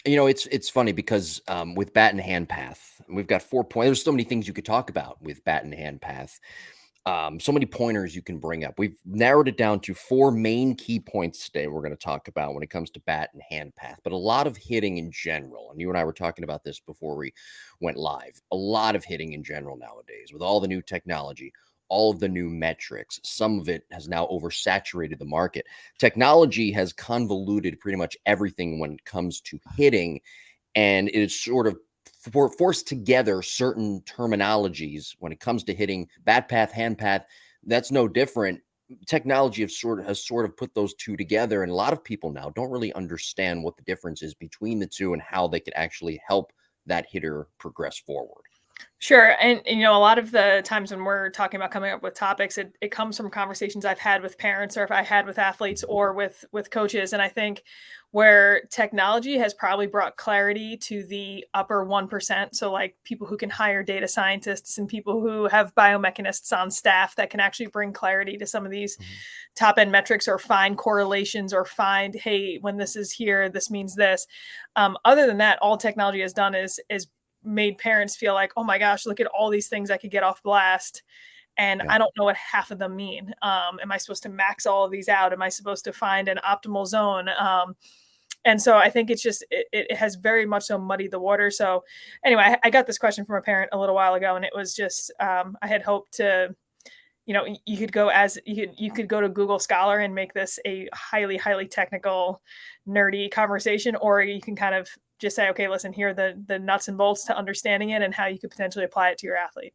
It's funny because with bat and hand path, we've got 4 points. There's so many things you could talk about with bat and hand path. So many pointers you can bring up. We've narrowed it down to four main key points today we're going to talk about when it comes to bat and hand path, but a lot of hitting in general. And you and I were talking about this before we went live. A lot of hitting in general nowadays with all the new technology, all of the new metrics. Some of it has now oversaturated the market. Technology has convoluted pretty much everything when it comes to hitting, and it's sort of forced together certain terminologies when it comes to hitting. Bat path, hand path, that's no different. Technology has sort of put those two together, and a lot of people now don't really understand what the difference is between the two and how they could actually help that hitter progress forward. Sure. And, a lot of the times when we're talking about coming up with topics, it comes from conversations I've had with parents, or if I had with athletes or with coaches. And I think where technology has probably brought clarity to the upper 1%. So like people who can hire data scientists and people who have biomechanists on staff that can actually bring clarity to some of these Mhm. top end metrics, or find correlations, or find, hey, when this is here, this means this. Other than that, all technology has done is made parents feel like, oh my gosh, look at all these things I could get off blast. And Yeah. I don't know what half of them mean. Am I supposed to max all of these out? Am I supposed to find an optimal zone? And so I think it's just, it has very much so muddied the water. So anyway, I got this question from a parent a little while ago, and it was just, I had hoped to, you could go to Google Scholar and make this a highly, highly technical, nerdy conversation, or you can kind of just say, okay, listen, here are the nuts and bolts to understanding it and how you could potentially apply it to your athlete.